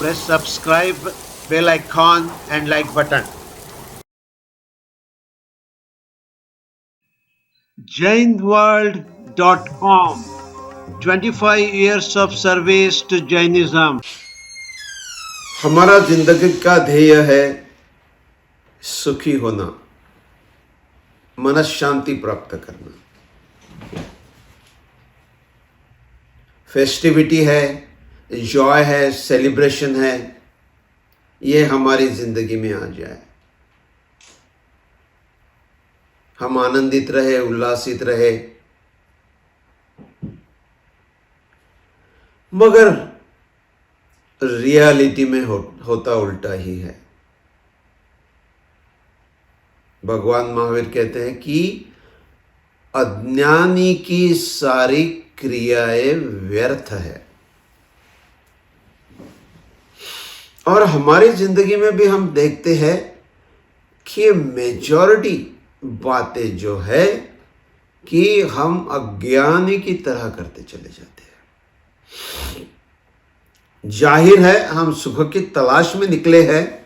press subscribe, bell icon and like button. jainworld.com 25 years of service to Jainism. हमारा जिंदगी का ध्येय है सुखी होना, मन शांति प्राप्त करना। फेस्टिविटी है, जॉय है, सेलिब्रेशन है, ये हमारी जिंदगी में आ जाए। हम आनंदित रहे, उल्लासित रहे। मगर रियलिटी में होता उल्टा ही है। भगवान महावीर कहते हैं कि अज्ञानी की सारी क्रियाएं व्यर्थ है। और हमारी जिंदगी में भी हम देखते हैं कि मेजॉरिटी बातें जो है कि हम अज्ञानी की तरह करते चले जाते हैं। जाहिर है हम सुख की तलाश में निकले हैं,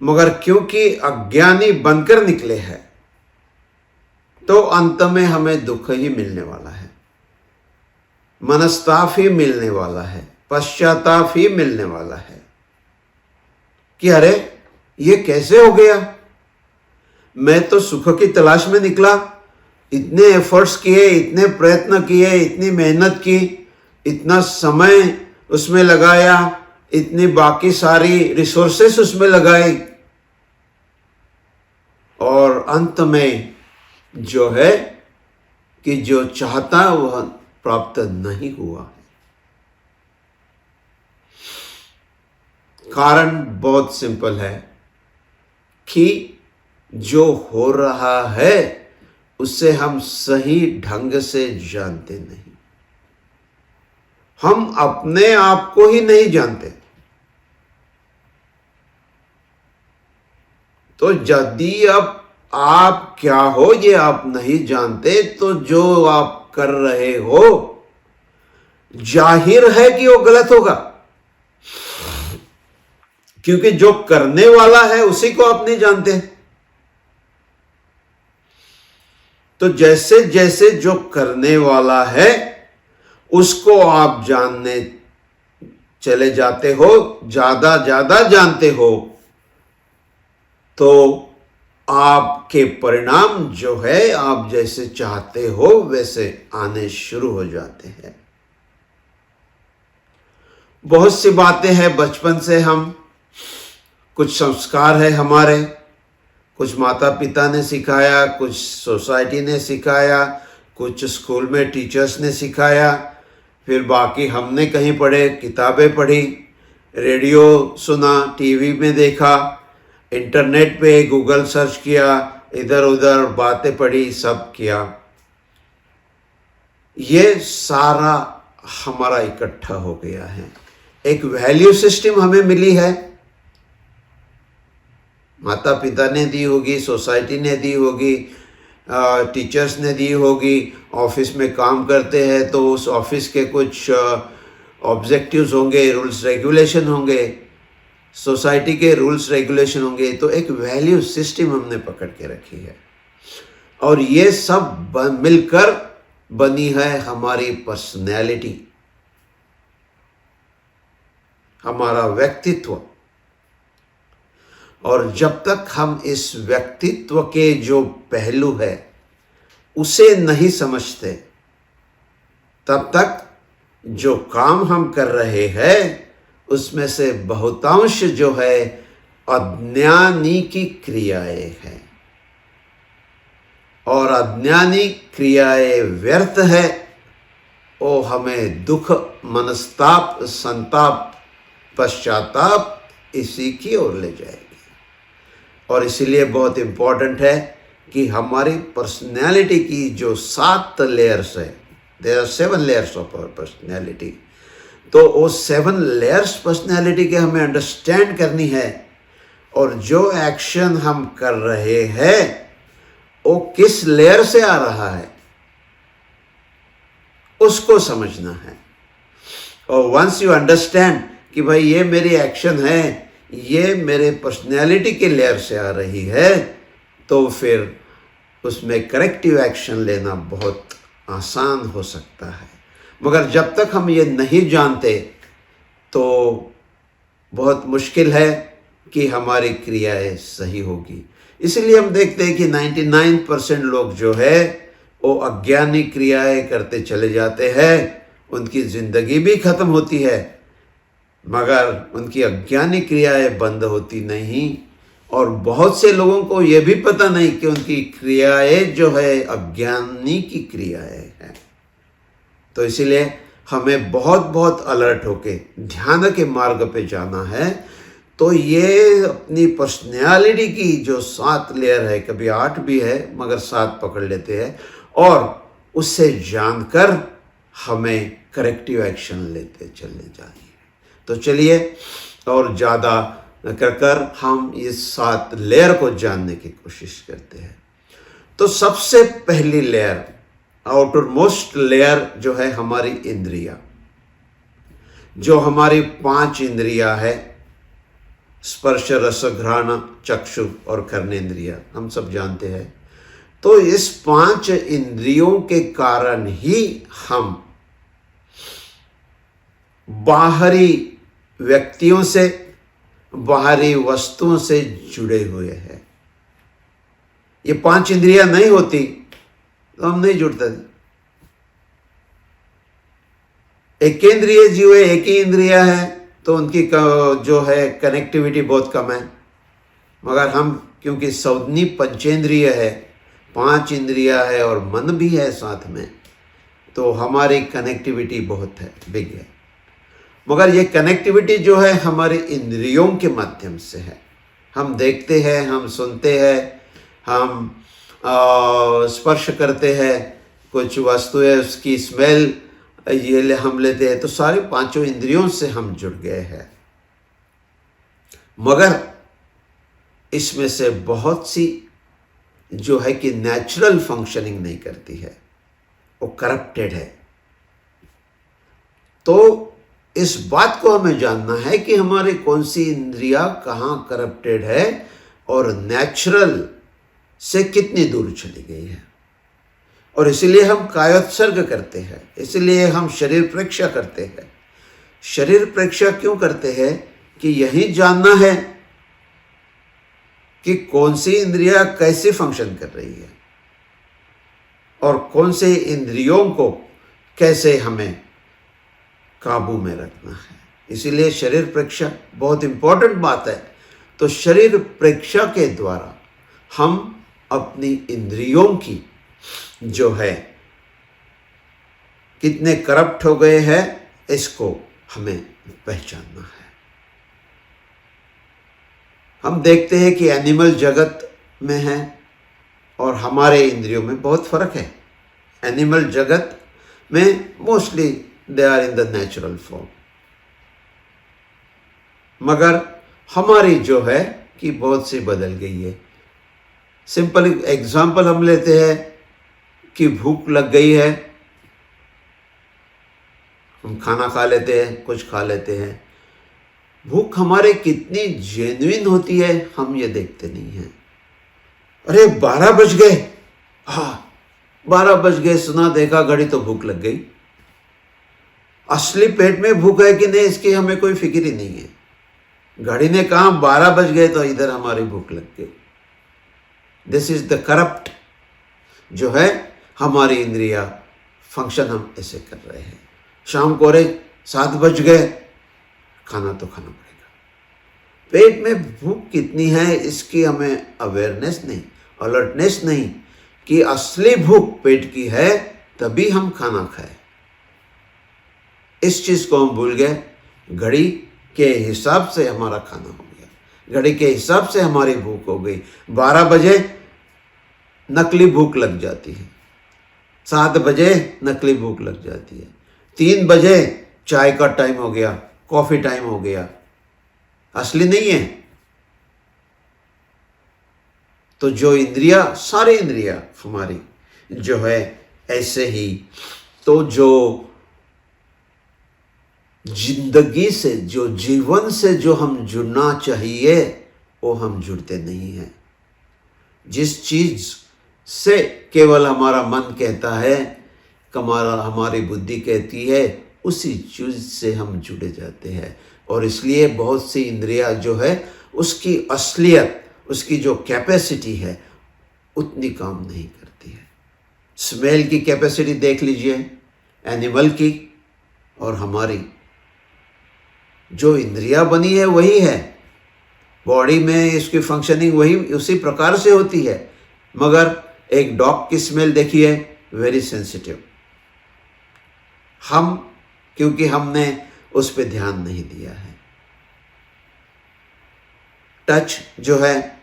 मगर क्योंकि अज्ञानी बनकर निकले हैं तो अंत में हमें दुख ही मिलने वाला है, मनस्ताप ही मिलने वाला है, पश्चाताप ही मिलने वाला है कि अरे ये कैसे हो गया। मैं तो सुख की तलाश में निकला, इतने एफर्ट्स किए, इतने प्रयत्न किए, इतनी मेहनत की, इतना समय उसमें लगाया, इतनी बाकी सारी रिसोर्सेस उसमें लगाई, और अंत में जो है कि जो चाहता वह प्राप्त नहीं हुआ। कारण बहुत सिंपल है कि जो हो रहा है उसे हम सही ढंग से जानते नहीं। हम अपने आप को ही नहीं जानते। तो यदि अब आप क्या हो ये आप नहीं जानते तो जो आप कर रहे हो जाहिर है कि वो गलत होगा, क्योंकि जो करने वाला है उसी को आप नहीं जानते। तो जैसे जैसे जो करने वाला है उसको आप जानने चले जाते हो, ज्यादा जानते हो, तो आपके परिणाम जो है आप जैसे चाहते हो वैसे आने शुरू हो जाते हैं। बहुत सी बातें हैं बचपन से, हम कुछ संस्कार है हमारे, कुछ माता पिता ने सिखाया, कुछ सोसाइटी ने सिखाया, कुछ स्कूल में टीचर्स ने सिखाया, फिर बाकी हमने कहीं पढ़े, किताबें पढ़ी, रेडियो सुना, टीवी में देखा, इंटरनेट पे गूगल सर्च किया, इधर उधर बातें पढ़ी, सब किया। ये सारा हमारा इकट्ठा हो गया है। एक वैल्यू सिस्टम हमें मिली है, माता पिता ने दी होगी, सोसाइटी ने दी होगी, टीचर्स ने दी होगी। ऑफिस में काम करते हैं तो उस ऑफिस के कुछ ऑब्जेक्टिव्स होंगे, रूल्स रेगुलेशन होंगे, सोसाइटी के रूल्स रेगुलेशन होंगे। तो एक वैल्यू सिस्टम हमने पकड़ के रखी है, और ये सब मिलकर बनी है हमारी पर्सनैलिटी, हमारा व्यक्तित्व। और जब तक हम इस व्यक्तित्व के जो पहलू है उसे नहीं समझते, तब तक जो काम हम कर रहे हैं उसमें से बहुतांश जो है अज्ञानी की क्रियाएं हैं, और अज्ञानी क्रियाएं व्यर्थ है, वो हमें दुख, मनस्ताप, संताप, पश्चाताप इसी की ओर ले जाएगी। और इसीलिए बहुत इंपॉर्टेंट है कि हमारी पर्सनैलिटी की जो 7 लेयर्स है, there are 7 layers of our personality, तो वो 7 लेयर्स पर्सनैलिटी के हमें अंडरस्टैंड करनी है, और जो एक्शन हम कर रहे हैं वो किस लेयर से आ रहा है उसको समझना है। और वंस यू अंडरस्टैंड कि भाई ये मेरी एक्शन है, ये मेरे पर्सनैलिटी के लेयर से आ रही है, तो फिर उसमें करेक्टिव एक्शन लेना बहुत आसान हो सकता है। मगर जब तक हम ये नहीं जानते तो बहुत मुश्किल है कि हमारी क्रियाएं सही होगी। इसलिए हम देखते हैं कि 99% लोग जो है वो अज्ञानी क्रियाएं करते चले जाते हैं, उनकी ज़िंदगी भी ख़त्म होती है मगर उनकी अज्ञानी क्रियाएं बंद होती नहीं। और बहुत से लोगों को ये भी पता नहीं कि उनकी क्रियाएं जो है अज्ञानी की क्रियाएं हैं। तो इसीलिए हमें बहुत बहुत अलर्ट होके ध्यान के मार्ग पे जाना है। तो ये अपनी पर्सनैलिटी की जो 7 लेयर है, कभी 8 भी है मगर 7 पकड़ लेते हैं, और उससे जानकर हमें करेक्टिव एक्शन लेते चलने चाहिए। तो चलिए और ज़्यादा कर हम इस 7 लेयर को जानने की कोशिश करते हैं। तो सबसे पहली लेयर, आउटर मोस्ट लेयर जो है हमारी इंद्रिया, जो हमारी 5 इंद्रिया है, स्पर्श रस घ्राण चक्षु और कर्णेंद्रिया, हम सब जानते हैं। तो इस 5 इंद्रियों के कारण ही हम बाहरी व्यक्तियों से, बाहरी वस्तुओं से जुड़े हुए हैं। ये 5 इंद्रियां नहीं होती तो हम नहीं जुड़ते। एक इंद्रिय जीव है, एक ही इंद्रिया है, तो उनकी जो है कनेक्टिविटी बहुत कम है। मगर हम क्योंकि सौदनी पंचेंद्रिय है, 5 इंद्रिया है और मन भी है साथ में, तो हमारी कनेक्टिविटी बहुत है, बिग है। मगर ये कनेक्टिविटी जो है हमारे इंद्रियों के माध्यम से है। हम देखते हैं, हम सुनते हैं, हम स्पर्श करते हैं, कुछ वस्तु है उसकी स्मेल ये हम लेते हैं, तो सारे 5 इंद्रियों से हम जुड़ गए हैं। मगर इसमें से बहुत सी जो है कि नेचुरल फंक्शनिंग नहीं करती है, वो करप्टेड है। तो इस बात को हमें जानना है कि हमारी कौन सी इंद्रिया कहाँ करप्टेड है और नेचुरल से कितनी दूर चली गई है। और इसलिए हम कायोत्सर्ग करते हैं, इसलिए हम शरीर परीक्षा करते हैं। शरीर परीक्षा क्यों करते हैं? कि यही जानना है कि कौन सी इंद्रिया कैसे फंक्शन कर रही है और कौन से इंद्रियों को कैसे हमें काबू में रखना है। इसीलिए शरीर परीक्षा बहुत इंपॉर्टेंट बात है। तो शरीर परीक्षा के द्वारा हम अपनी इंद्रियों की जो है कितने करप्ट हो गए हैं, इसको हमें पहचानना है। हम देखते हैं कि एनिमल जगत में है और हमारे इंद्रियों में बहुत फर्क है। एनिमल जगत में mostly they are in the natural form, मगर हमारी जो है कि बहुत सी बदल गई है। सिंपल एग्जाम्पल हम लेते हैं कि भूख लग गई है, हम खाना खा लेते हैं, कुछ खा लेते हैं। भूख हमारे कितनी जेन्युइन होती है हम ये देखते नहीं हैं। अरे 12 बज गए, हाँ 12 बज गए, सुना देखा घड़ी तो भूख लग गई। असली पेट में भूख है कि नहीं इसकी हमें कोई फिक्र ही नहीं है। घड़ी ने कहा 12 बज गए तो इधर हमारी भूख लग गई। दिस इज द करप्ट जो है हमारी इंद्रिया फंक्शन, हम ऐसे कर रहे हैं। शाम को अरे 7 बज गए, खाना तो खाना पड़ेगा। पेट में भूख कितनी है इसकी हमें अवेयरनेस नहीं, अलर्टनेस नहीं कि असली भूख पेट की है तभी हम खाना खाएं। इस चीज को हम भूल गए। घड़ी के हिसाब से हमारा खाना हो गया, घड़ी के हिसाब से हमारी भूख हो गई। 12 बजे नकली भूख लग जाती है, 7 बजे नकली भूख लग जाती है, 3 बजे चाय का टाइम हो गया, कॉफी टाइम हो गया, असली नहीं है। तो जो इंद्रिया, सारी इंद्रिया हमारी जो है ऐसे ही, तो जो जिंदगी से, जो जीवन से जो हम जुड़ना चाहिए वो हम जुड़ते नहीं हैं। जिस चीज से केवल हमारा मन कहता है, हमारी बुद्धि कहती है, उसी चीज से हम जुड़े जाते हैं। और इसलिए बहुत सी इंद्रियां जो है उसकी असलियत, उसकी जो कैपेसिटी है उतनी काम नहीं करती है। स्मेल की कैपेसिटी देख लीजिए एनिमल की, और हमारी जो इंद्रियां बनी है वही है, बॉडी में इसकी फंक्शनिंग वही उसी प्रकार से होती है। मगर एक डॉग की स्मेल देखिए, वेरी सेंसिटिव। हम, क्योंकि हमने उस पर ध्यान नहीं दिया है। टच जो है,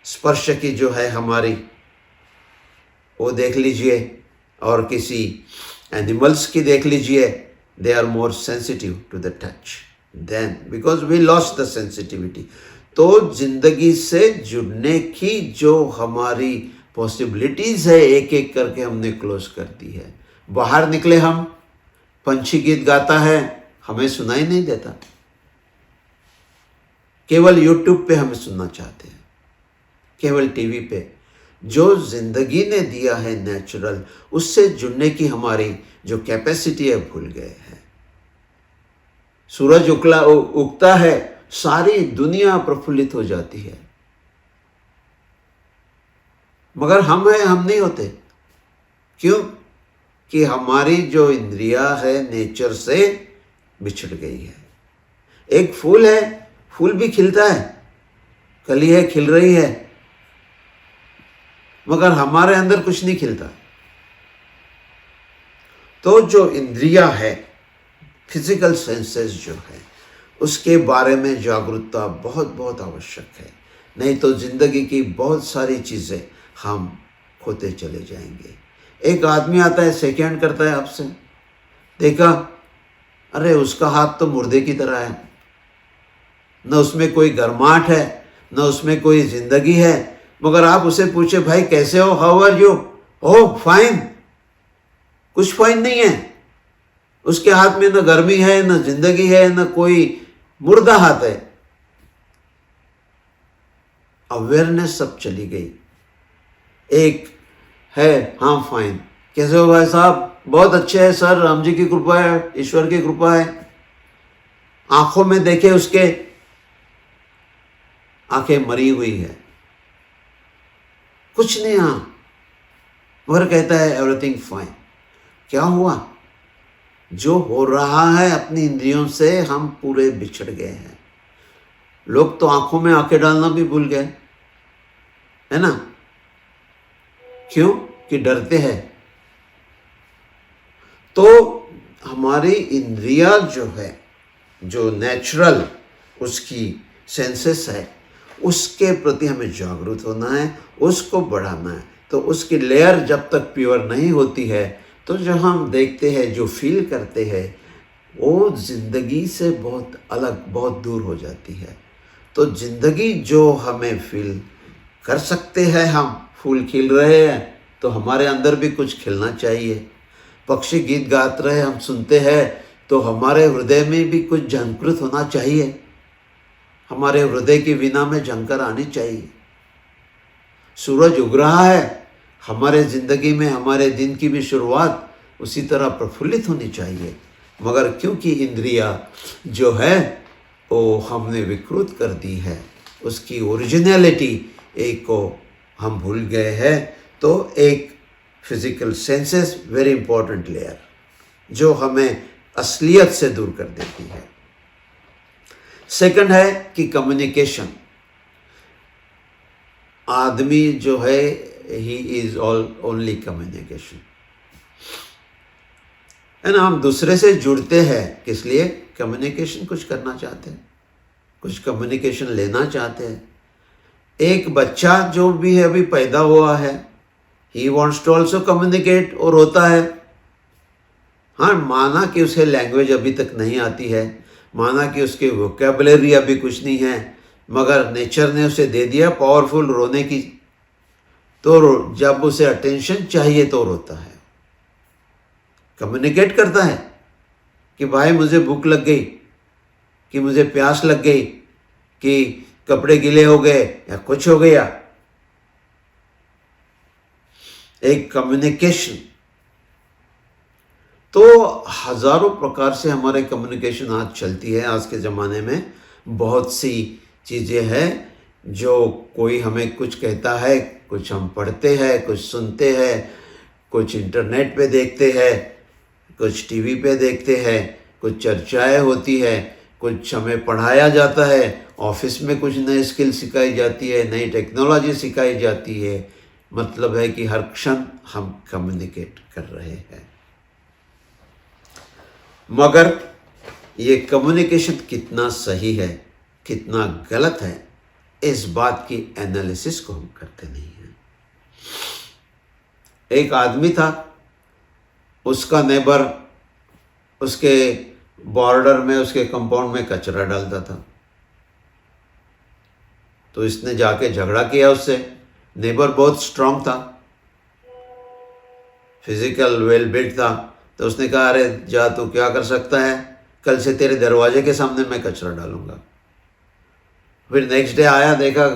स्पर्श की जो है हमारी, वो देख लीजिए, और किसी एनिमल्स की देख लीजिए, they are more sensitive to the touch than, because we lost the sensitivity. तो जिंदगी से जुड़ने की जो हमारी पॉसिबिलिटीज है एक एक करके हमने क्लोज कर दी है। बाहर निकले हम, पंछी गीत गाता है, हमें सुनाई नहीं देता, केवल यूट्यूब पे हमें सुनना चाहते हैं, केवल टीवी पे। जो जिंदगी ने दिया है नेचुरल, उससे जुड़ने की हमारी जो कैपेसिटी है भूल गए हैं। सूरज उगता है, सारी दुनिया प्रफुल्लित हो जाती है, मगर हम नहीं होते। क्यों? कि हमारी जो इंद्रिया है नेचर से बिछड़ गई है। एक फूल है, फूल भी खिलता है, कली है, खिल रही है, मगर हमारे अंदर कुछ नहीं खिलता। तो जो इंद्रिया है, फिजिकल सेंसेस जो है, उसके बारे में जागरूकता बहुत बहुत आवश्यक है। नहीं तो जिंदगी की बहुत सारी चीज़ें हम खोते चले जाएंगे। एक आदमी आता है, सेकेंड करता है आपसे, देखा, अरे उसका हाथ तो मुर्दे की तरह है, न उसमें कोई गर्माहट है, न उसमें कोई जिंदगी है। मगर आप उसे पूछे, भाई कैसे हो, how are you? Oh fine. कुछ फाइन नहीं है। उसके हाथ में न गर्मी है, न जिंदगी है, न कोई मुर्दा हाथ है। अवेयरनेस सब चली गई। एक है, हाँ फाइन, कैसे हो भाई साहब? बहुत अच्छे है सर, राम जी की कृपा है, ईश्वर की कृपा है। आंखों में देखे उसके, आंखें मरी हुई है, कुछ नहीं। हाँ, मगर कहता है एवरीथिंग फाइन। क्या हुआ? जो हो रहा है अपनी इंद्रियों से हम पूरे बिछड़ गए हैं। लोग तो आंखों में आंखें डालना भी भूल गए, है ना? क्यों? कि डरते हैं। तो हमारी इंद्रिया जो है, जो नेचुरल उसकी सेंसेस है, उसके प्रति हमें जागरूक होना है, उसको बढ़ाना है। तो उसकी लेयर जब तक प्योर नहीं होती है, तो जो हम देखते हैं, जो फील करते हैं, वो जिंदगी से बहुत अलग, बहुत दूर हो जाती है। तो जिंदगी जो हमें फील कर सकते हैं, हम फूल खिल रहे हैं तो हमारे अंदर भी कुछ खिलना चाहिए। पक्षी गीत गाते रहे, हम सुनते हैं, तो हमारे हृदय में भी कुछ झंकृत होना चाहिए। हमारे हृदय की वीणा में झंकार आनी चाहिए। सूरज उग रहा है, हमारे ज़िंदगी में हमारे दिन की भी शुरुआत उसी तरह प्रफुल्लित होनी चाहिए। मगर क्योंकि इंद्रिया जो है वो हमने विकृत कर दी है, उसकी ओरिजिनलिटी एक को हम भूल गए हैं। तो एक physical senses very important layer जो हमें असलियत से दूर कर देती है। सेकंड है कि कम्युनिकेशन। आदमी जो है, ही इज ओनली कम्युनिकेशन, है ना? हम दूसरे से जुड़ते हैं किस लिए? कम्युनिकेशन कुछ करना चाहते हैं, कुछ कम्युनिकेशन लेना चाहते हैं। एक बच्चा जो भी है अभी पैदा हुआ है, he wants to also communicate, और होता है। हाँ, माना कि उसे लैंग्वेज अभी तक नहीं आती है, माना कि उसकी वोकेबलरी अभी कुछ नहीं है, मगर नेचर ने उसे दे दिया पावरफुल रोने की। तो जब उसे अटेंशन चाहिए तो रोता है, कम्युनिकेट करता है कि भाई मुझे भूख लग गई, कि मुझे प्यास लग गई, कि कपड़े गीले हो गए या कुछ हो गया। एक कम्युनिकेशन। तो हजारों प्रकार से हमारे कम्युनिकेशन आज चलती है। आज के ज़माने में बहुत सी चीज़ें हैं, जो कोई हमें कुछ कहता है, कुछ हम पढ़ते हैं, कुछ सुनते हैं, कुछ इंटरनेट पे देखते हैं, कुछ टीवी पे देखते हैं, कुछ चर्चाएं होती है, कुछ हमें पढ़ाया जाता है, ऑफिस में कुछ नई स्किल सिखाई जाती है, नई टेक्नोलॉजी सिखाई जाती है। मतलब है कि हर क्षण हम कम्युनिकेट कर रहे हैं। मगर ये कम्युनिकेशन कितना सही है, कितना गलत है, इस बात की एनालिसिस को हम करते नहीं हैं। एक आदमी था, उसका नेबर उसके बॉर्डर में, उसके कंपाउंड में कचरा डालता था। तो इसने जाके झगड़ा किया उससे। नेबर बहुत स्ट्रांग था, फिजिकल वेल बिल्ट था। तो उसने कहा, अरे जा, तू क्या कर सकता है, कल से तेरे दरवाजे के सामने मैं कचरा डालूंगा। फिर नेक्स्ट डे आया, देखा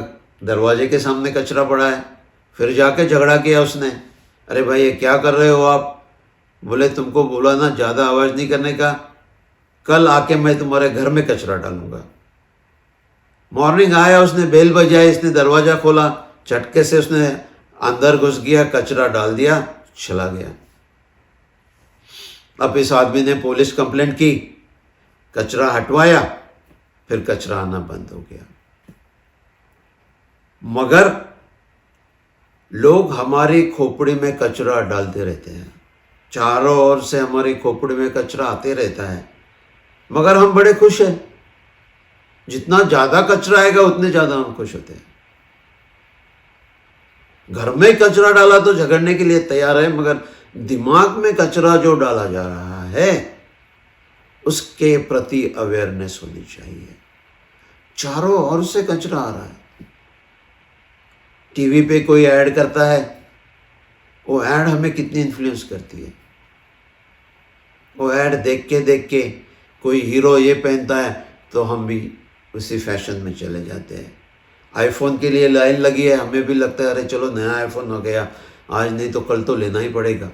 दरवाजे के सामने कचरा पड़ा है। फिर जाके झगड़ा किया उसने, अरे भाई ये क्या कर रहे हो आप? बोले, तुमको बोला ना ज़्यादा आवाज़ नहीं करने का, कल आके मैं तुम्हारे घर में कचरा डालूंगा। मॉर्निंग आया, उसने बेल बजाई, इसने दरवाज़ा खोला, झटके से उसने अंदर घुस गया, कचरा डाल दिया, चला गया। अब इस आदमी ने पुलिस कंप्लेंट की, कचरा हटवाया, फिर कचरा आना बंद हो गया। मगर लोग हमारी खोपड़ी में कचरा डालते रहते हैं, चारों ओर से हमारी खोपड़ी में कचरा आते रहता है, मगर हम बड़े खुश हैं। जितना ज़्यादा कचरा आएगा उतने ज़्यादा हम खुश होते हैं। घर में कचरा डाला तो झगड़ने के लिए तैयार है, मगर दिमाग में कचरा जो डाला जा रहा है उसके प्रति अवेयरनेस होनी चाहिए। चारों ओर से कचरा आ रहा है। टीवी पे कोई ऐड करता है, वो ऐड हमें कितनी इन्फ्लुएंस करती है। वो ऐड देख के कोई हीरो ये पहनता है तो हम भी उसी फैशन में चले जाते हैं। आईफोन के लिए लाइन लगी है, हमें भी लगता है अरे चलो नया आईफोन हो गया, आज नहीं तो कल तो लेना ही पड़ेगा।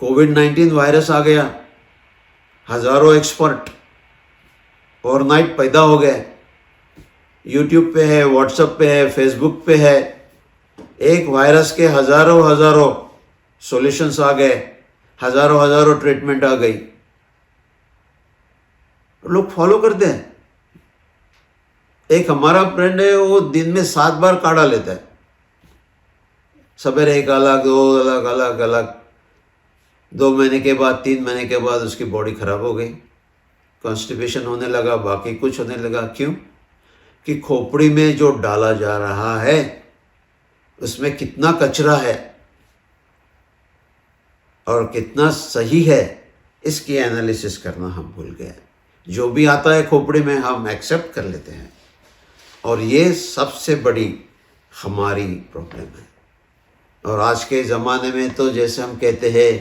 कोविड-19 वायरस आ गया, हजारों एक्सपर्ट ओवरनाइट पैदा हो गए। यूट्यूब पे है, व्हाट्सएप पे है, फेसबुक पे है। एक वायरस के हजारों सॉल्यूशंस आ गए, हजारों ट्रीटमेंट आ गई, लोग फॉलो करते हैं। एक हमारा फ्रेंड है, वो दिन में 7 बार काढ़ा लेता है, सवेरे एक अलग, दो अलग। 2 महीने के बाद, 3 महीने के बाद उसकी बॉडी खराब हो गई, कॉन्स्टिपेशन होने लगा, बाकी कुछ होने लगा। क्यों? कि खोपड़ी में जो डाला जा रहा है उसमें कितना कचरा है और कितना सही है, इसकी एनालिसिस करना हम भूल गए। जो भी आता है खोपड़ी में हम एक्सेप्ट कर लेते हैं, और ये सबसे बड़ी हमारी प्रॉब्लम है। और आज के ज़माने में तो जैसे हम कहते हैं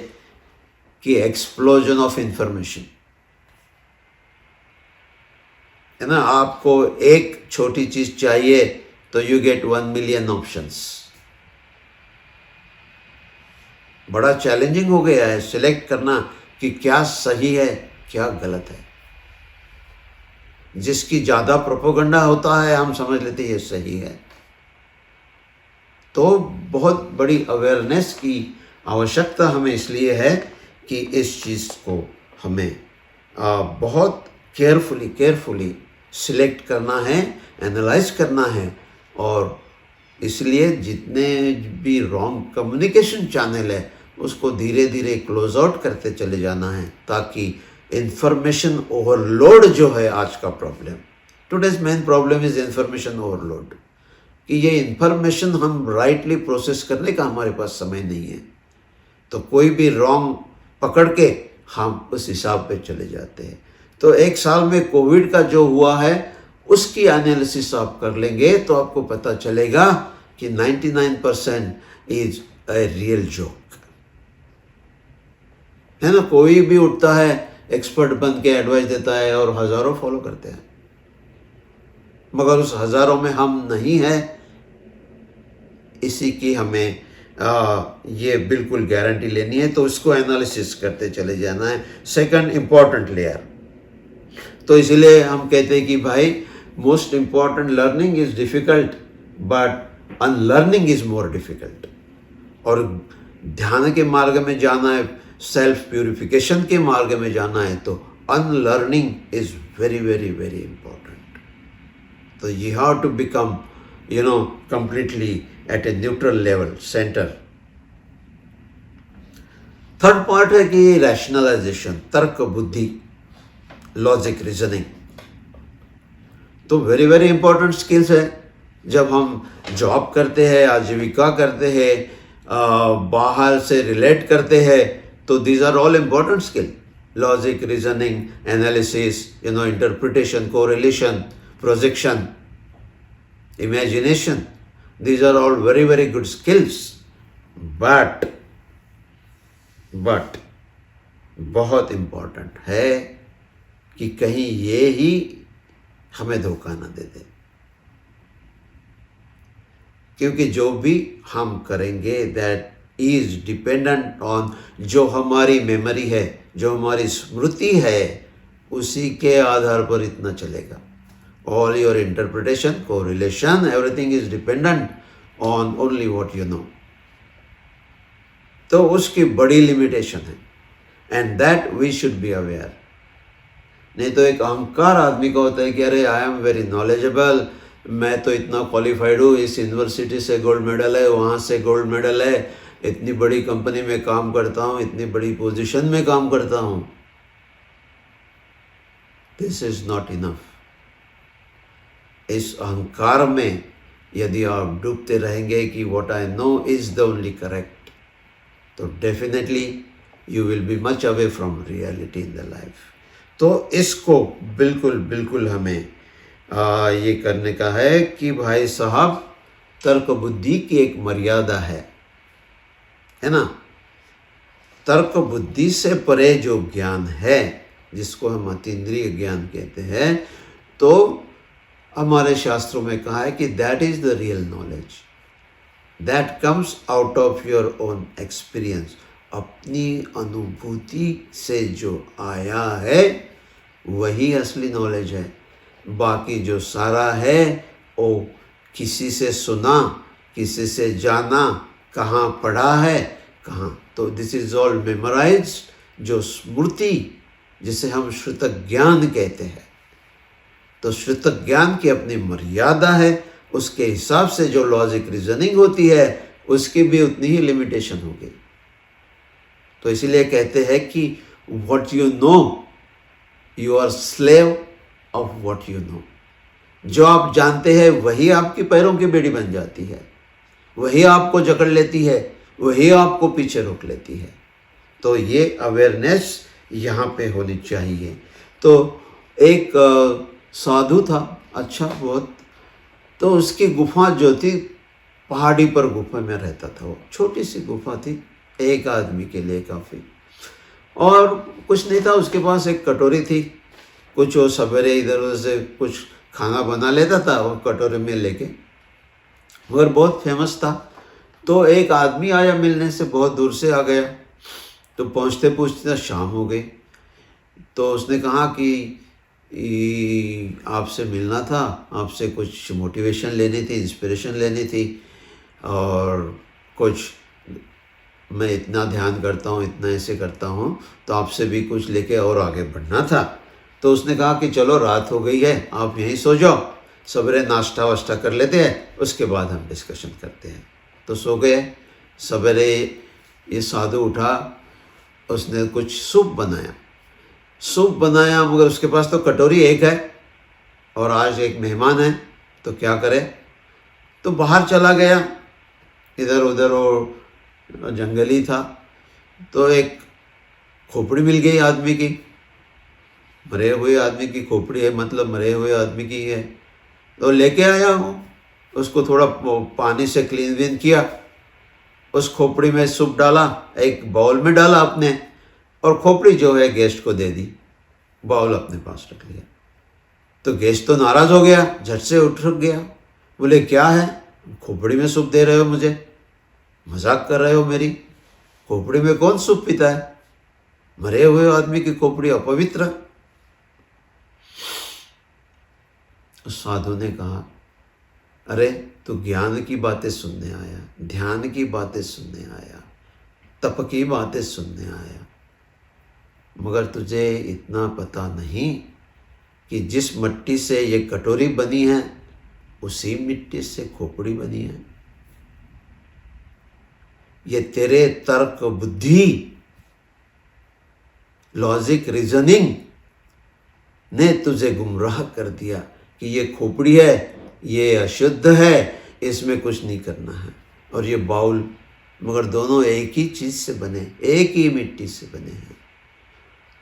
कि एक्सप्लोजन ऑफ इंफॉर्मेशन है ना। आपको एक छोटी चीज चाहिए तो यू गेट 1 मिलियन ऑप्शंस। बड़ा चैलेंजिंग हो गया है सिलेक्ट करना कि क्या सही है क्या गलत है। जिसकी ज़्यादा प्रोपोगंडा होता है हम समझ लेते हैं ये सही है। तो बहुत बड़ी अवेयरनेस की आवश्यकता हमें इसलिए है कि इस चीज़ को हमें बहुत केयरफुली सिलेक्ट करना है, एनालाइज करना है। और इसलिए जितने भी रॉन्ग कम्युनिकेशन चैनल है उसको धीरे धीरे क्लोज आउट करते चले जाना है, ताकि इंफॉर्मेशन ओवरलोड जो है आज का problem, today's main problem is information overload, कि ये इंफॉर्मेशन हम राइटली प्रोसेस करने का हमारे पास समय नहीं है। तो कोई भी रॉन्ग पकड़ के हम उस हिसाब पे चले जाते हैं। तो 1 साल में कोविड का जो हुआ है उसकी एनालिसिस आप कर लेंगे तो आपको पता चलेगा कि 99% इज अ रियल जोक। है ना। कोई भी उठता है एक्सपर्ट बन के एडवाइस देता है और हजारों फॉलो करते हैं, मगर उस हजारों में हम नहीं हैं, इसी की हमें ये बिल्कुल गारंटी लेनी है। तो इसको एनालिसिस करते चले जाना है। सेकंड इम्पॉर्टेंट लेयर, तो इसीलिए हम कहते हैं कि भाई most important learning is difficult but unlearning is more difficult. और ध्यान के मार्ग में जाना है, सेल्फ प्यूरिफिकेशन के मार्ग में जाना है, तो unlearning is very very very important. तो you have to become completely at a neutral level, center. Third part है कि रैशनलाइजेशन, तर्क बुद्धि, लॉजिक, रीजनिंग। तो वेरी वेरी इंपॉर्टेंट स्किल्स है। जब हम जॉब करते हैं, आजीविका करते हैं, बाहर से रिलेट करते हैं, तो these are all important skill. Logic, reasoning, analysis, interpretation, correlation, projection, imagination, these are all very very good skills, but बहुत important है कि कहीं ये ही हमें धोखा ना दे दे, क्योंकि जो भी हम करेंगे that is dependent on जो हमारी मेमोरी है, जो हमारी स्मृति है, उसी के आधार पर इतना चलेगा। All your interpretation, correlation, everything is dependent on only what you know. तो उसकी बड़ी लिमिटेशन है, and that we should be aware. नहीं तो एक अहंकार आदमी का होता है कि अरे आई एम वेरी नॉलेजेबल, मैं तो इतना क्वालिफाइड हूँ, इस यूनिवर्सिटी से गोल्ड मेडल है, वहाँ से गोल्ड मेडल है, इतनी बड़ी कंपनी में काम करता हूँ, इतनी बड़ी पोजीशन में काम करता हूँ। This is not enough. इस अहंकार में यदि आप डूबते रहेंगे कि what I know is the only correct, तो definitely you will be much away from reality in the life. तो इसको बिल्कुल बिल्कुल हमें ये करने का है कि भाई साहब, तर्क बुद्धि की एक मर्यादा है ना। तर्क बुद्धि से परे जो ज्ञान है, जिसको हम अतीन्द्रिय ज्ञान कहते हैं, तो हमारे शास्त्रों में कहा है कि that is the real knowledge, that comes out of your own experience. अपनी अनुभूति से जो आया है वही असली नॉलेज है। बाकी जो सारा है वो किसी से सुना, किसी से जाना, कहाँ पढ़ा है, कहाँ, तो दिस इज ऑल मेमोराइज्ड, जो स्मृति जिसे हम श्रुतक ज्ञान कहते हैं। तो श्रुतक ज्ञान की अपनी मर्यादा है, उसके हिसाब से जो लॉजिक रीजनिंग होती है उसकी भी उतनी ही लिमिटेशन होगी। तो इसीलिए कहते हैं कि what you know, you are slave of what you know. जो आप जानते हैं वही आपकी पैरों की बेड़ी बन जाती है, वही आपको जकड़ लेती है, वही आपको पीछे रोक लेती है। तो ये अवेयरनेस यहाँ पे होनी चाहिए। तो एक साधु था, अच्छा बहुत, तो उसकी गुफा जो थी पहाड़ी पर गुफा में रहता था। वो छोटी सी गुफा थी, एक आदमी के लिए काफ़ी, और कुछ नहीं था उसके पास। एक कटोरी थी, कुछ वो सवेरे इधर उधर से कुछ खाना बना लेता था वो कटोरी में लेके, मगर बहुत फेमस था। तो एक आदमी आया मिलने, से बहुत दूर से आ गया। तो पहुँचते पहुँचते शाम हो गई। तो उसने कहा कि आपसे मिलना था, आपसे कुछ मोटिवेशन लेनी थी, इंस्पिरेशन लेनी थी, और कुछ मैं इतना ध्यान करता हूँ, इतना ऐसे करता हूँ, तो आपसे भी कुछ लेके और आगे बढ़ना था। तो उसने कहा कि चलो रात हो गई है, आप यहीं सो जाओ, सवेरे नाश्ता वाश्ता कर लेते हैं, उसके बाद हम डिस्कशन करते हैं। तो सो गए। सवेरे ये साधु उठा, उसने कुछ सूप बनाया, मगर उसके पास तो कटोरी एक है और आज एक मेहमान है, तो क्या करे। तो बाहर चला गया, इधर उधर वो जंगली था। तो एक खोपड़ी मिल गई आदमी की, मरे हुए आदमी की खोपड़ी है, मतलब मरे हुए आदमी की है। तो लेके आया हूँ, उसको थोड़ा पानी से क्लीन विन किया, उस खोपड़ी में सूप डाला, एक बाउल में डाला अपने, और खोपड़ी जो है गेस्ट को दे दी, बाउल अपने पास रख लिया। तो गेस्ट तो नाराज हो गया, झट से उठ गया, बोले क्या है, खोपड़ी में सूप दे रहे हो मुझे, मजाक कर रहे हो मेरी, खोपड़ी में कौन सूप पीता है, मरे हुए आदमी की खोपड़ी अपवित्र। साधु ने कहा, अरे तू ज्ञान की बातें सुनने आया, ध्यान की बातें सुनने आया, तप की बातें सुनने आया, मगर तुझे इतना पता नहीं कि जिस मिट्टी से ये कटोरी बनी है उसी मिट्टी से खोपड़ी बनी है। ये तेरे तर्क बुद्धि, लॉजिक, रीजनिंग ने तुझे गुमराह कर दिया कि ये खोपड़ी है, ये अशुद्ध है, इसमें कुछ नहीं करना है, और ये बाउल, मगर दोनों एक ही चीज से बने, एक ही मिट्टी से बने हैं।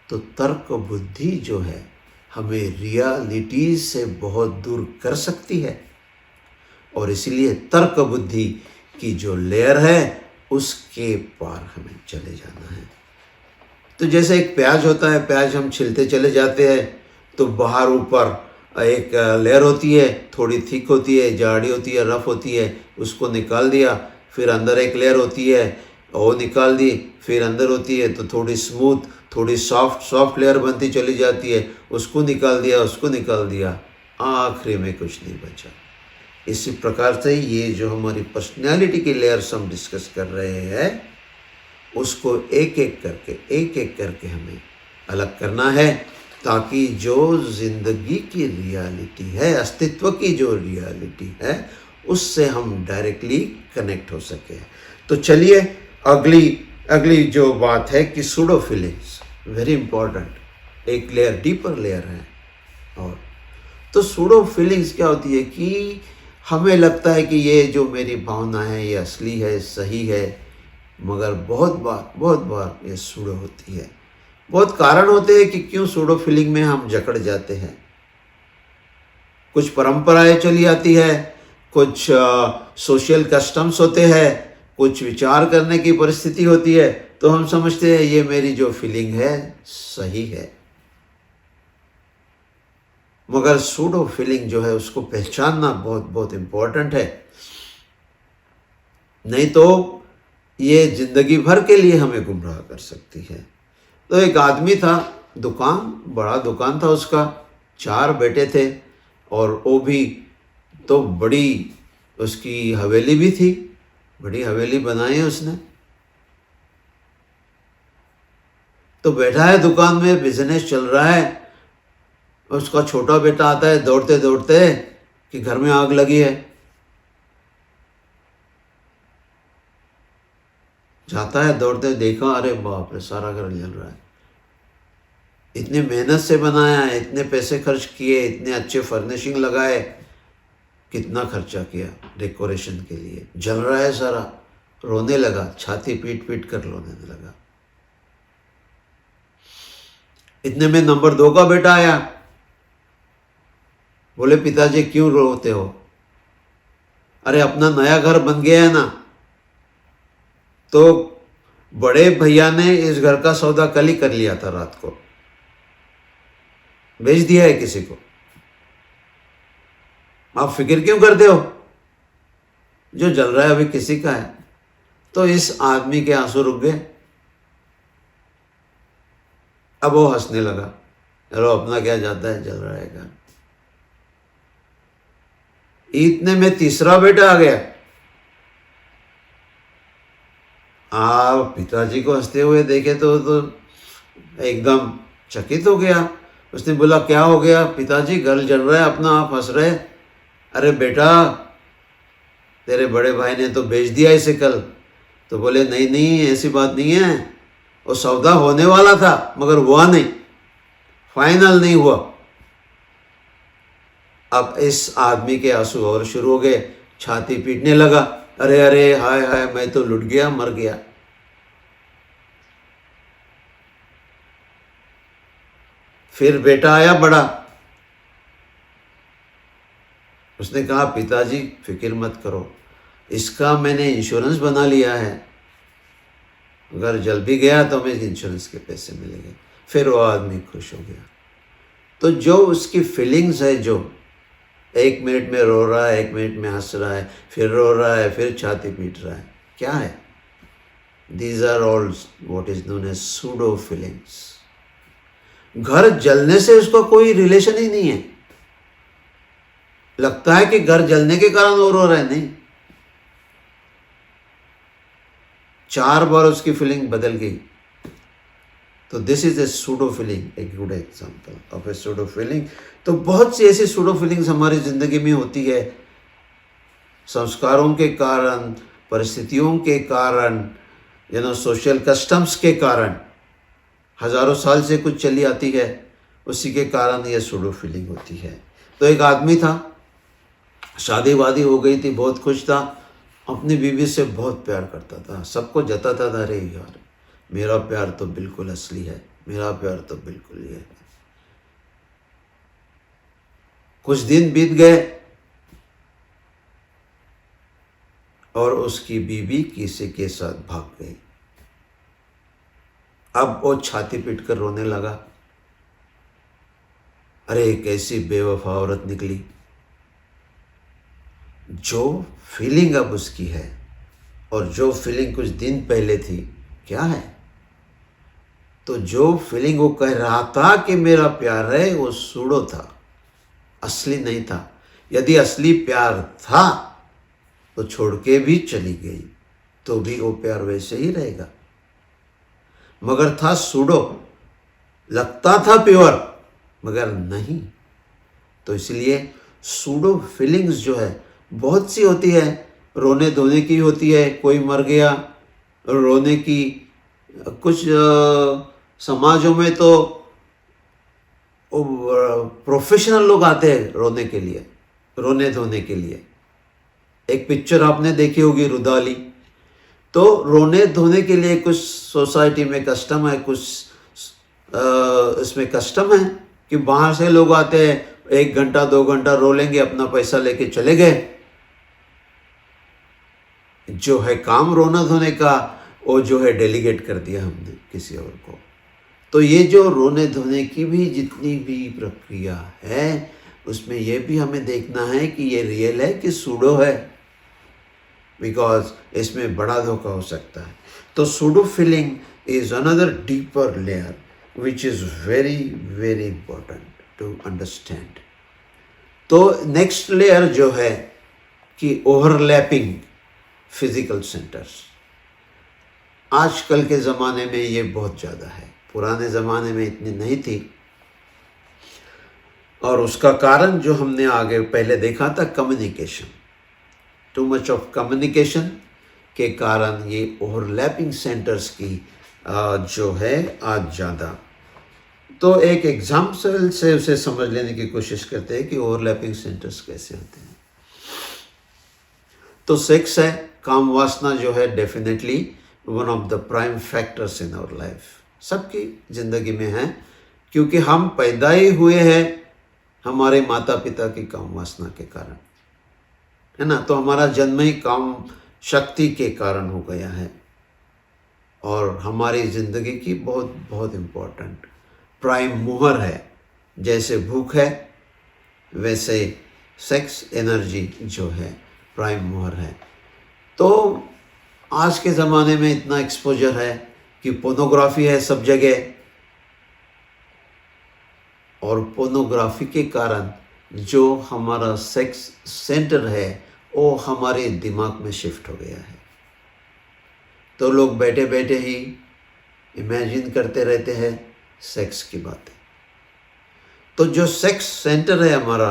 तो तर्क बुद्धि जो है हमें रियलिटी से बहुत दूर कर सकती है, और इसलिए तर्क बुद्धि की जो लेयर है उसके पार हमें चले जाना है। तो जैसे एक प्याज होता है, प्याज हम छिलते चले जाते हैं तो बाहर ऊपर एक लेयर होती है, थोड़ी थिक होती है, जाड़ी होती है, रफ होती है, उसको निकाल दिया, फिर अंदर एक लेयर होती है वो निकाल दी, फिर अंदर होती है तो थोड़ी स्मूथ, थोड़ी सॉफ्ट लेयर बनती चली जाती है, उसको निकाल दिया, उसको निकाल दिया, आखिरी में कुछ नहीं बचा। इसी प्रकार से ये जो हमारी पर्सनैलिटी की लेयर्स हम डिस्कस कर रहे हैं उसको एक एक करके हमें अलग करना है, ताकि जो जिंदगी की रियलिटी है, अस्तित्व की जो रियलिटी है, उससे हम डायरेक्टली कनेक्ट हो सके। तो चलिए अगली जो बात है कि सूडो फीलिंग्स वेरी इंपॉर्टेंट, एक लेयर डीपर लेयर है। और तो सूडो फीलिंग्स क्या होती है कि हमें लगता है कि ये जो मेरी भावना है ये असली है, सही है, मगर बहुत बार ये सूडो होती है। बहुत कारण होते हैं कि क्यों सूडो फीलिंग में हम जकड़ जाते हैं। कुछ परंपराएं चली आती है, कुछ सोशल कस्टम्स होते हैं, कुछ विचार करने की परिस्थिति होती है, तो हम समझते हैं ये मेरी जो फीलिंग है सही है। मगर सूडो फीलिंग जो है उसको पहचानना बहुत इम्पोर्टेंट है, नहीं तो ये जिंदगी भर के लिए हमें गुमराह कर सकती है। तो एक आदमी था, बड़ा दुकान था उसका, 4 बेटे थे, और वो भी तो बड़ी उसकी हवेली भी थी, बड़ी हवेली बनाई है उसने। तो बैठा है दुकान में, बिजनेस चल रहा है, उसका छोटा बेटा आता है दौड़ते दौड़ते कि घर में आग लगी है। जाता है दौड़ते, देखा, अरे बाप रे, सारा घर जल रहा है। इतनी मेहनत से बनाया है, इतने पैसे खर्च किए, इतने अच्छे फर्निशिंग लगाए, कितना खर्चा किया डेकोरेशन के लिए, जल रहा है सारा। रोने लगा, छाती पीट कर रोने लगा। इतने में नंबर 2 का बेटा आया, बोले पिताजी क्यों रोते हो? अरे अपना नया घर बन गया है ना, तो बड़े भैया ने इस घर का सौदा कल ही कर लिया था, रात को बेच दिया है किसी को, आप फिक्र क्यों करते हो? जो जल रहा है अभी किसी का है। तो इस आदमी के आंसू रुक गए। अब वो हंसने लगा, चलो अपना क्या जाता है, जल रहा है घर। इतने में तीसरा बेटा आ गया। आप पिताजी को हंसते हुए देखे तो एकदम चकित हो गया। उसने बोला क्या हो गया पिताजी, घर जल रहा है अपना, आप हंस रहे? अरे बेटा, तेरे बड़े भाई ने तो बेच दिया इसे कल। तो बोले नहीं ऐसी बात नहीं है, वो सौदा होने वाला था मगर हुआ नहीं, फाइनल नहीं हुआ। अब इस आदमी के आंसू और शुरू हो गए, छाती पीटने लगा, अरे हाय मैं तो लुट गया, मर गया। फिर बेटा आया बड़ा, उसने कहा पिताजी फिक्र मत करो, इसका मैंने इंश्योरेंस बना लिया है, घर जल भी गया तो हमें इंश्योरेंस के पैसे मिलेंगे, फिर वो आदमी खुश हो गया। तो जो उसकी फीलिंग्स है, जो 1 मिनट में रो रहा है, 1 मिनट में हंस रहा है, फिर रो रहा है, फिर छाती पीट रहा है, क्या है? These are all what is known as pseudo feelings. घर जलने से उसका कोई रिलेशन ही नहीं है। लगता है कि घर जलने के कारण वो रो रहा है, नहीं, 4 बार उसकी फीलिंग बदल गई। तो this is a pseudo feeling, a good example of A pseudo feeling. तो बहुत सी ऐसी सूडो फीलिंग्स हमारी जिंदगी में होती है, संस्कारों के कारण, परिस्थितियों के कारण, सोशल कस्टम्स के कारण, हजारों साल से कुछ चली आती है, उसी के कारण ये सूडो फीलिंग होती है। तो एक आदमी था, शादी वादी हो गई थी, बहुत खुश था, अपनी बीवी से बहुत प्यार करता था, सबको जताता था, अरे यार मेरा प्यार तो बिल्कुल असली है, मेरा प्यार तो बिल्कुल ये है। कुछ दिन बीत गए और उसकी बीवी किसी के साथ भाग गई। अब वो छाती पीट कर रोने लगा, अरे एक ऐसी बेवफा औरत निकली। जो फीलिंग अब उसकी है और जो फीलिंग कुछ दिन पहले थी, क्या है? तो जो फीलिंग वो कह रहा था कि मेरा प्यार है, वो सूडो था, असली नहीं था। यदि असली प्यार था तो छोड़ के भी चली गई तो भी वो प्यार वैसे ही रहेगा, मगर था सूडो, लगता था प्योर मगर नहीं। तो इसलिए सूडो फीलिंग्स जो है बहुत सी होती है, रोने धोने की होती है, कोई मर गया रोने की, कुछ समाजों में तो प्रोफेशनल लोग आते हैं रोने के लिए, रोने धोने के लिए। एक पिक्चर आपने देखी होगी, रुदाली। तो रोने धोने के लिए कुछ सोसाइटी में कस्टम है, कुछ इसमें कस्टम है कि बाहर से लोग आते हैं, 1 घंटा 2 घंटा रो लेंगे, अपना पैसा लेके चले गए। जो है काम रोना धोने का, वो जो है डेलीगेट कर दिया हमने किसी और को। तो ये जो रोने धोने की भी जितनी भी प्रक्रिया है, उसमें ये भी हमें देखना है कि ये रियल है कि सूडो है, बिकॉज इसमें बड़ा धोखा हो सकता है। तो pseudo feeling is another deeper layer which is very very important to understand. तो नेक्स्ट लेयर जो है कि ओवरलैपिंग फिजिकल सेंटर्स। आजकल के ज़माने में ये बहुत ज़्यादा है, पुराने ज़माने में इतनी नहीं थी। और उसका कारण जो हमने आगे पहले देखा था, communication, too much of communication के कारण ये ओवरलैपिंग सेंटर्स की जो है आज ज़्यादा। तो एक एग्जाम्पल से उसे समझ लेने की कोशिश करते हैं कि ओवरलैपिंग सेंटर्स कैसे होते हैं। तो सेक्स है, काम वासना जो है, definitely one of the prime factors in our life, सबकी ज़िंदगी में है, क्योंकि हम पैदा ही हुए हैं हमारे माता पिता की काम वासना के कारण, है ना। तो हमारा जन्म ही काम शक्ति के कारण हो गया है और हमारी ज़िंदगी की बहुत बहुत इम्पोर्टेंट प्राइम मूवर है। जैसे भूख है, वैसे सेक्स एनर्जी जो है प्राइम मूवर है। तो आज के ज़माने में इतना एक्सपोजर है कि पोर्नोग्राफी है सब जगह, और पोर्नोग्राफी के कारण जो हमारा सेक्स सेंटर है वो हमारे दिमाग में शिफ्ट हो गया है। तो लोग बैठे बैठे ही इमेजिन करते रहते हैं सेक्स की बातें। तो जो सेक्स सेंटर है हमारा,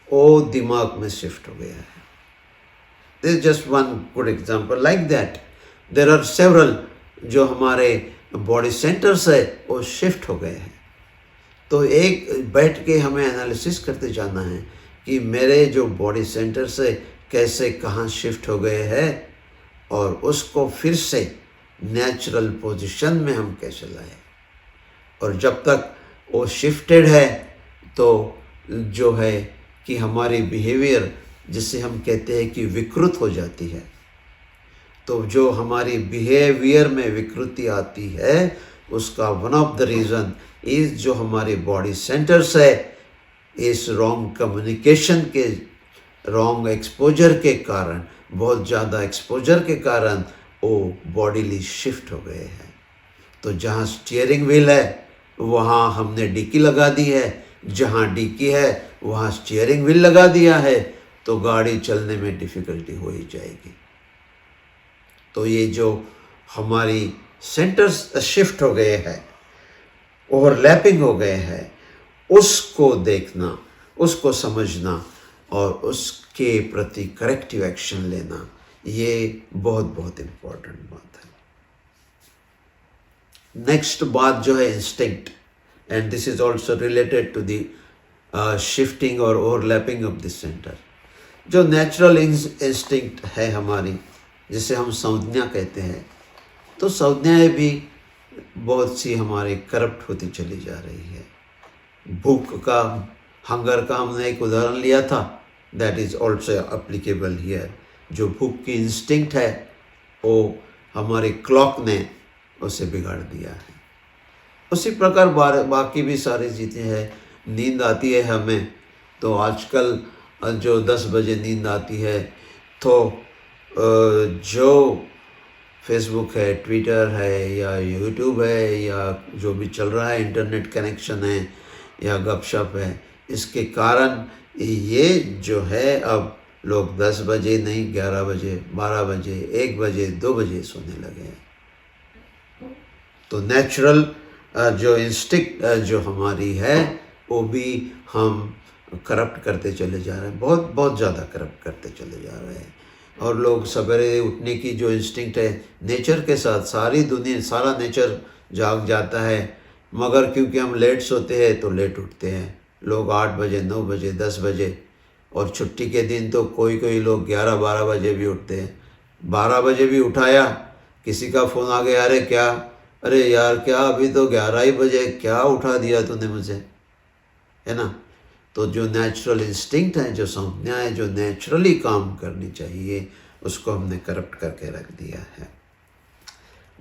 वो दिमाग में शिफ्ट हो गया है। This is just one good example. Like that there are several जो हमारे बॉडी सेंटर्स है वो शिफ्ट हो गए हैं। तो एक बैठ के हमें एनालिसिस करते जाना है कि मेरे जो बॉडी सेंटर से कैसे कहाँ शिफ्ट हो गए हैं और उसको फिर से नेचुरल पोजीशन में हम कैसे लाए। और जब तक वो शिफ्टेड है तो जो है कि हमारी बिहेवियर जिसे हम कहते हैं कि विकृत हो जाती है। तो जो हमारी बिहेवियर में विकृति आती है उसका one of the reason is जो हमारे बॉडी सेंटर्स है, इस रॉन्ग कम्युनिकेशन के, रॉन्ग एक्सपोजर के कारण, बहुत ज़्यादा एक्सपोजर के कारण वो बॉडीली शिफ्ट हो गए हैं। तो जहाँ स्टीयरिंग व्हील है वहाँ हमने डिक्की लगा दी है, जहाँ डिक्की है वहाँ स्टीयरिंग व्हील लगा दिया है, तो गाड़ी चलने में डिफ़िकल्टी हो ही जाएगी। तो ये जो हमारी सेंटर्स शिफ्ट हो गए हैं, ओवरलैपिंग हो गए हैं, उसको देखना, उसको समझना और उसके प्रति करेक्टिव एक्शन लेना, ये बहुत बहुत इम्पोर्टेंट बात है। नेक्स्ट बात जो है instinct, and this is also related to the shifting और ओवरलैपिंग ऑफ द सेंटर। जो नेचुरल इंस्टिंक्ट है हमारी, जिसे हम संज्ञा कहते हैं, तो संज्ञाएँ भी बहुत सी हमारी करप्ट होती चली जा रही है। भूख का, हंगर का हमने एक उदाहरण लिया था, that is also applicable here. जो भूख की इंस्टिंक्ट है वो हमारे क्लॉक ने उसे बिगाड़ दिया है। उसी प्रकार बाकी भी सारी चीज़ें हैं। नींद आती है हमें, तो आजकल जो 10 बजे नींद आती है, तो जो फेसबुक है, ट्विटर है या यूट्यूब है या जो भी चल रहा है, इंटरनेट कनेक्शन है या गपशप है, इसके कारण ये जो है अब लोग 10 बजे नहीं 11 बजे, 12 बजे, 1 बजे, 2 बजे सोने लगे हैं। तो नेचुरल जो इंस्टिंक्ट जो हमारी है वो भी हम करप्ट करते चले जा रहे हैं, बहुत बहुत ज़्यादा करप्ट करते चले जा रहे हैं। और लोग सवेरे उठने की जो इंस्टिंक्ट है नेचर के साथ, सारी दुनिया, सारा नेचर जाग जाता है, मगर क्योंकि हम लेट सोते हैं तो लेट उठते हैं। लोग 8 बजे, 9 बजे, 10 बजे, और छुट्टी के दिन तो कोई कोई लोग 11-12 बजे भी उठते हैं। 12 बजे भी उठाया, किसी का फ़ोन आ गया, अरे क्या, अरे यार क्या, अभी तो 11 ही बजे, क्या उठा दिया तूने मुझे, है ना। तो जो नेचुरल इंस्टिंक्ट है, जो संज्ञा है, जो नेचुरली काम करनी चाहिए, उसको हमने करप्ट करके रख दिया है।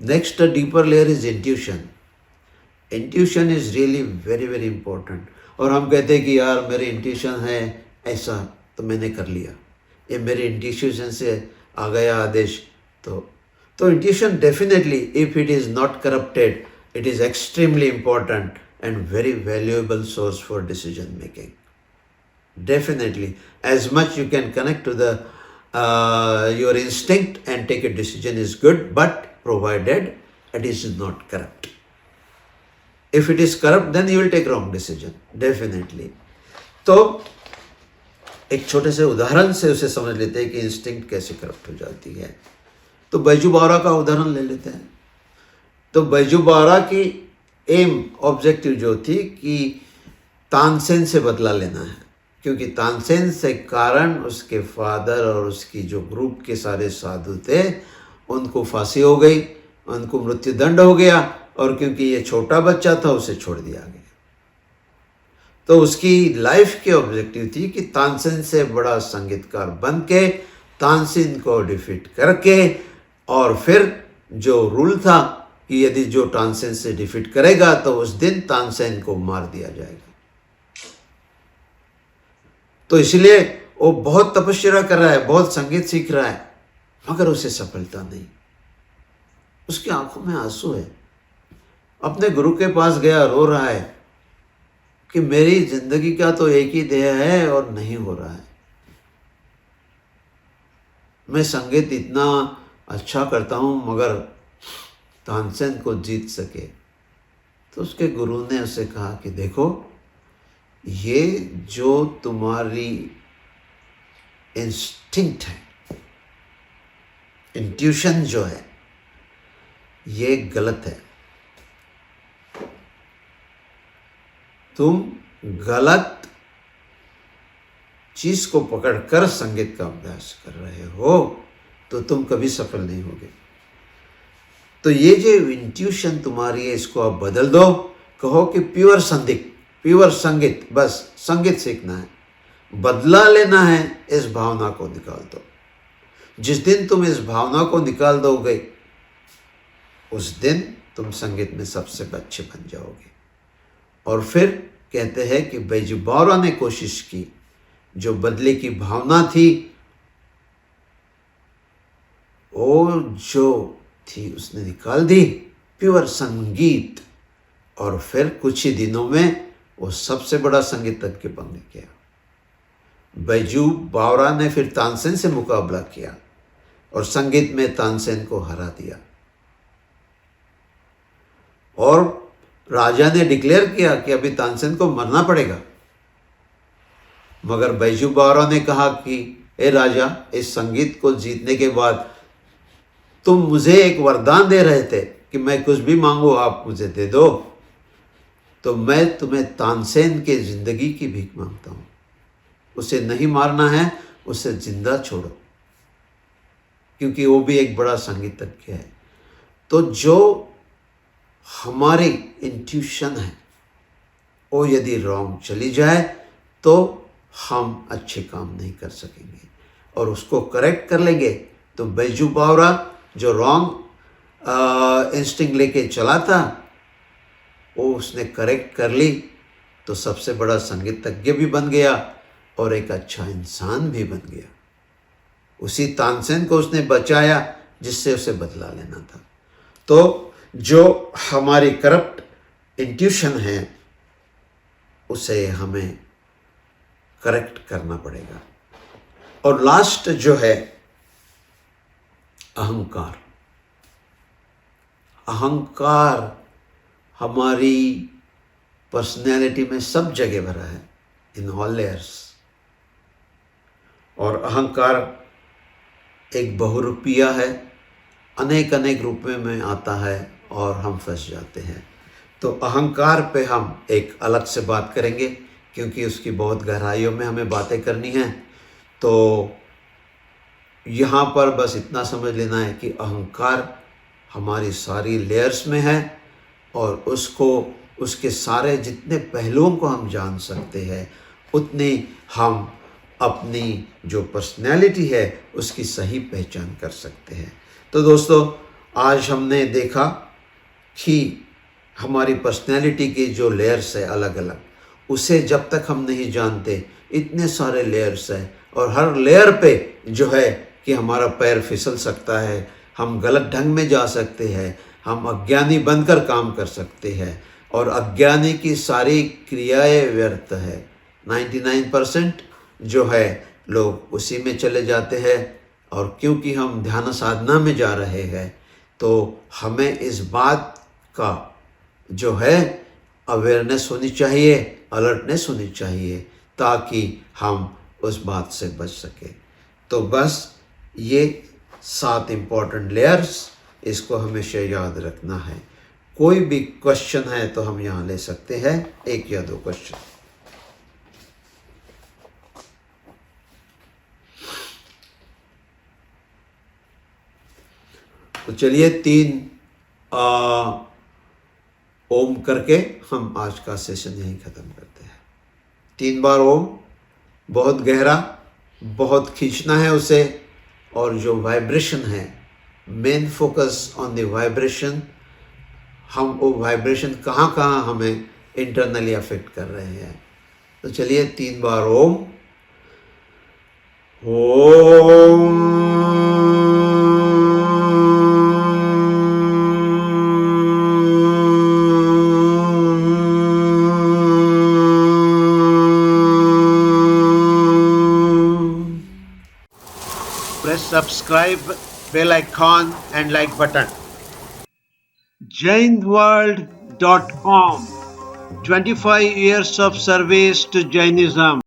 Next deeper layer is intuition. Intuition is really very very important. और हम कहते हैं कि यार मेरी इंट्यूशन है ऐसा, तो मैंने कर लिया, ये मेरी इंट्यूशन से आ गया आदेश। तो intuition definitely, if it is not corrupted, it is extremely important and very valuable source for decision making. Definitely, as much you can connect to the your instinct and take a decision is good, but provided it is not corrupt. If it is corrupt, then you will take wrong decision, definitely. तो एक छोटे से उदाहरण से उसे समझ लेते हैं कि इंस्टिंक्ट कैसे करप्ट हो जाती है। तो बैजू बावरा का उदाहरण ले लेते हैं। तो बैजू बावरा की एम, ऑब्जेक्टिव जो थी कि तानसेन से बदला लेना है, क्योंकि तानसेन से कारण उसके फादर और उसकी जो ग्रुप के सारे साधु थे उनको फांसी हो गई, उनको मृत्युदंड हो गया, और क्योंकि ये छोटा बच्चा था उसे छोड़ दिया गया। तो उसकी लाइफ की ऑब्जेक्टिव थी कि तानसेन से बड़ा संगीतकार बन के तानसेन को डिफीट करके, और फिर जो रूल था कि यदि जो तानसेन से डिफीट करेगा तो उस दिन तानसेन को मार दिया जाएगा। तो इसलिए वो बहुत तपस्या कर रहा है, बहुत संगीत सीख रहा है, मगर उसे सफलता नहीं। उसकी आंखों में आंसू है, अपने गुरु के पास गया, रो रहा है कि मेरी जिंदगी का तो एक ही ध्येय है और नहीं हो रहा है। मैं संगीत इतना अच्छा करता हूँ मगर तानसेन को जीत सके। तो उसके गुरु ने उसे कहा कि देखो, ये जो तुम्हारी इंस्टिंक्ट है, इंट्यूशन जो है, ये गलत है। तुम गलत चीज को पकड़कर संगीत का अभ्यास कर रहे हो, तो तुम कभी सफल नहीं होगे। तो ये जो इंट्यूशन तुम्हारी है, इसको आप बदल दो, कहो कि प्योर संगीत, बस संगीत सीखना है, बदला लेना है, इस भावना को निकाल दो। जिस दिन तुम इस भावना को निकाल दोगे उस दिन तुम संगीत में सबसे अच्छे बन जाओगे। और फिर कहते हैं कि बैजू बावरा ने कोशिश की, जो बदले की भावना थी वो जो थी उसने निकाल दी, प्योर संगीत। और फिर कुछ ही दिनों में वो सबसे बड़ा संगीतज्ञ बन गया। बैजू बावरा ने फिर तानसेन से मुकाबला किया और संगीत में तानसेन को हरा दिया। और राजा ने डिक्लेयर किया कि अभी तानसेन को मरना पड़ेगा, मगर बैजू बावरा ने कहा कि ए राजा, इस संगीत को जीतने के बाद तुम मुझे एक वरदान दे रहे थे कि मैं कुछ भी मांगू आप मुझे दे दो, तो मैं तुम्हें तानसेन के जिंदगी की भीख मांगता हूं। उसे नहीं मारना है, उसे जिंदा छोड़ो, क्योंकि वो भी एक बड़ा संगीतज्ञ है। तो जो हमारी इंट्यूशन है वो यदि रॉन्ग चली जाए तो हम अच्छे काम नहीं कर सकेंगे, और उसको करेक्ट कर लेंगे। तो बैजू बावरा जो रॉन्ग इंस्टिंक्ट लेके चला था वो उसने करेक्ट कर ली, तो सबसे बड़ा संगीतज्ञ भी बन गया और एक अच्छा इंसान भी बन गया। उसी तानसेन को उसने बचाया जिससे उसे बदला लेना था। तो जो हमारी करप्ट इंट्यूशन है उसे हमें करेक्ट करना पड़ेगा। और लास्ट जो है अहंकार। अहंकार हमारी पर्सनैलिटी में सब जगह भरा है, इन ऑल लेयर्स। और अहंकार एक बहुरूपिया है, अनेक अनेक रूप में आता है और हम फंस जाते हैं। तो अहंकार पे हम एक अलग से बात करेंगे, क्योंकि उसकी बहुत गहराइयों में हमें बातें करनी है। तो यहाँ पर बस इतना समझ लेना है कि अहंकार हमारी सारी लेयर्स में है, और उसको, उसके सारे जितने पहलुओं को हम जान सकते हैं उतने हम अपनी जो पर्सनैलिटी है उसकी सही पहचान कर सकते हैं। तो दोस्तों, आज हमने देखा कि हमारी पर्सनैलिटी की जो लेयर्स है अलग अलग, उसे जब तक हम नहीं जानते, इतने सारे लेयर्स हैं, और हर लेयर पे जो है कि हमारा पैर फिसल सकता है, हम गलत ढंग में जा सकते हैं, हम अज्ञानी बनकर काम कर सकते हैं, और अज्ञानी की सारी क्रियाएं व्यर्थ है। 99% जो है लोग उसी में चले जाते हैं। और क्योंकि हम ध्यान साधना में जा रहे हैं तो हमें इस बात का जो है अवेयरनेस होनी चाहिए, अलर्टनेस होनी चाहिए, ताकि हम उस बात से बच सके। तो बस ये 7 इम्पॉर्टेंट लेयर्स, इसको हमेशा याद रखना है। कोई भी क्वेश्चन है तो हम यहाँ ले सकते हैं, 1 या 2 क्वेश्चन। तो चलिए 3 ओम करके हम आज का सेशन यहीं ख़त्म करते हैं। 3 बार ओम, बहुत गहरा, बहुत खींचना है उसे, और जो वाइब्रेशन है, main focus on the vibration. हम वो वाइब्रेशन कहाँ कहाँ हमें इंटरनली अफेक्ट कर रहे हैं। तो चलिए 3 बार ओम। ओम Press subscribe, bell icon and like button. jainworld.com 25 years of service to Jainism.